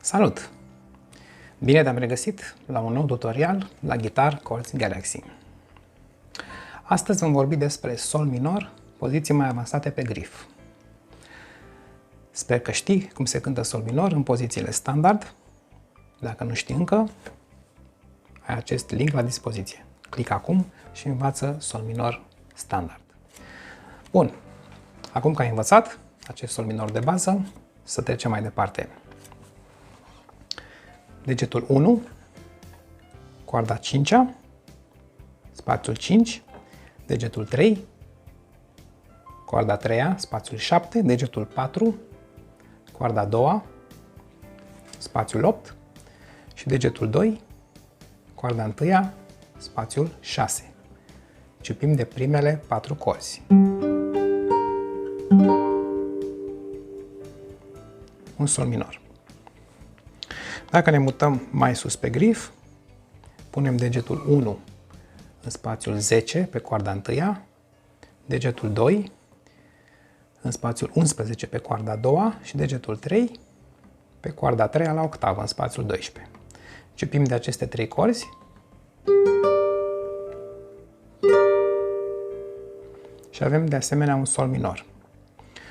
Salut! Bine te-am regăsit la un nou tutorial la Guitar Chords Galaxy. Astăzi vom vorbi despre sol minor, poziții mai avansate pe grif. Sper că știi cum se cântă sol minor în pozițiile standard. Dacă nu știi încă, ai acest link la dispoziție. Clică acum și învață sol minor standard. Bun, acum că ai învățat acest sol minor de bază, să trecem mai departe. Degetul 1, coarda 5-a, spațiul 5, degetul 3, coarda 3-a, spațiul 7, degetul 4, coarda 2-a, spațiul 8 și degetul 2, coarda 1-a, spațiul 6. Ciupim de primele 4 corzi. Un sol minor. Dacă ne mutăm mai sus pe grif, punem degetul 1 în spațiul 10 pe coarda 1-a, degetul 2 în spațiul 11 pe coarda 2-a și degetul 3 pe coarda 3-a la octavă în spațiul 12. Ciupim de aceste 3 corzi și avem de asemenea un sol minor.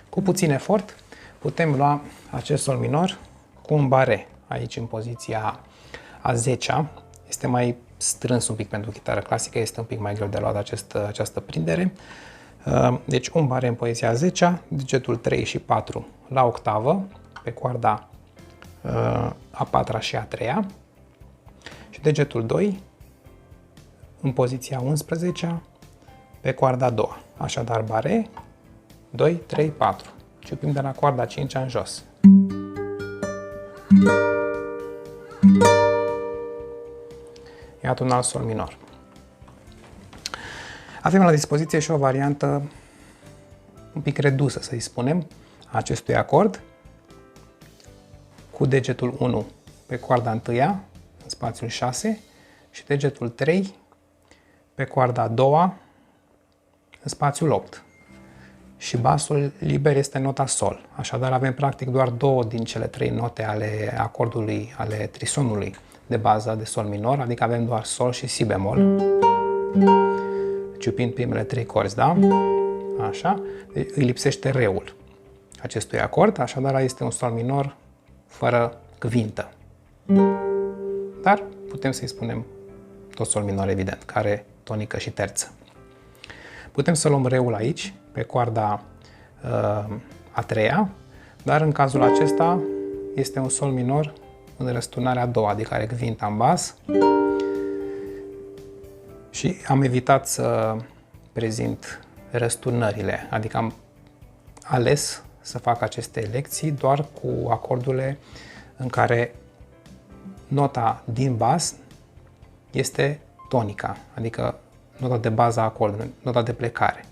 Cu puțin efort putem lua acest sol minor cu un bare. Aici, în poziția a 10-a, este mai strâns un pic pentru chitară clasică, este un pic mai greu de luat această prindere. Deci un bare în poziția a 10-a, degetul 3 și 4 la octavă, pe coarda a 4-a și a 3-a și degetul 2 în poziția 11-a, pe coarda a 2-a. Așadar, bare, 2, 3, 4. Ciupim de la coarda 5-a în jos. Iată un alt sol minor. Avem la dispoziție și o variantă un pic redusă, să-i spunem, a acestui acord, cu degetul 1 pe coarda 1-a, în spațiul 6, și degetul 3 pe coarda a 2-a, în spațiul 8. Și basul liber este nota sol. Așadar avem practic doar 2 din cele 3 note ale acordului, ale trisonului de bază de sol minor, adică avem doar sol și si bemol. Ciupind primele 3 corzi, da? Așa. Îi lipsește reul acestui acord, așadar este un sol minor fără cvintă. Dar putem să-i spunem tot sol minor, evident, care are tonică și terță. Putem să luăm reul aici, pe coarda a 3-a, dar în cazul acesta este un sol minor în răsturnarea a 2-a, adică are cvinta în bas. Și am evitat să prezint răsturnările, adică am ales să fac aceste lecții doar cu acordurile în care nota din bas este tonica, adică nota de bază a acordului, nota de plecare.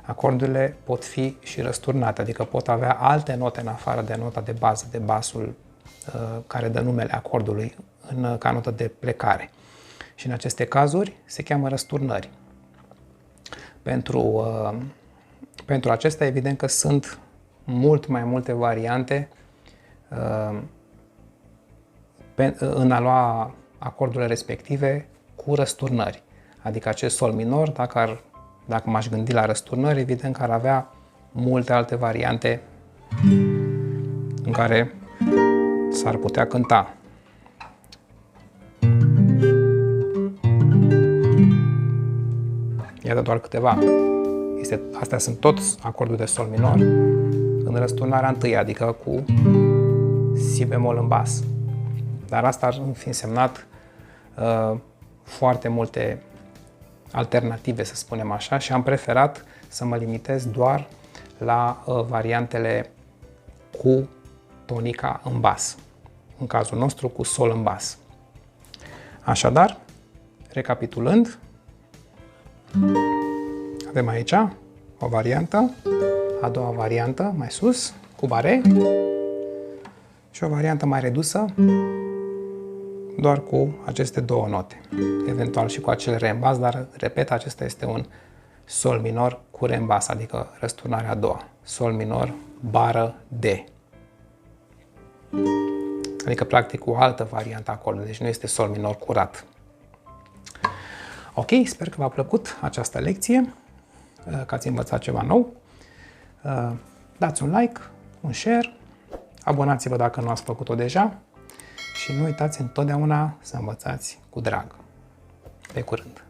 Acordurile pot fi și răsturnate, adică pot avea alte note în afară de nota de bază, de basul care dă numele acordului ca notă de plecare. Și în aceste cazuri se cheamă răsturnări. Pentru acestea, evident că sunt mult mai multe variante în a lua acordurile respective cu răsturnări. Adică acest sol minor, dacă m-aș gândi la răsturnări, evident că ar avea multe alte variante în care s-ar putea cânta. Iată doar câteva. Astea sunt toți acorduri de sol minor în răsturnarea întâi, adică cu si bemol în bas. Dar asta ar fi însemnat foarte multe alternative, să spunem așa, și am preferat să mă limitez doar la variantele cu tonica în bas. În cazul nostru, cu sol în bas. Așadar, recapitulând, avem aici o variantă, a doua variantă mai sus, cu bare, și o variantă mai redusă, doar cu aceste 2 note, eventual și cu acel re în bas, dar, repet, acesta este un sol minor cu re în bas, adică răsturnarea a doua, sol minor, bară, D. Adică, practic, o altă variantă a acordului, deci nu este sol minor curat. Ok, sper că v-a plăcut această lecție, că ați învățat ceva nou. Dați un like, un share, abonați-vă dacă nu ați făcut-o deja și nu uitați întotdeauna să învățați cu drag. Pe curând!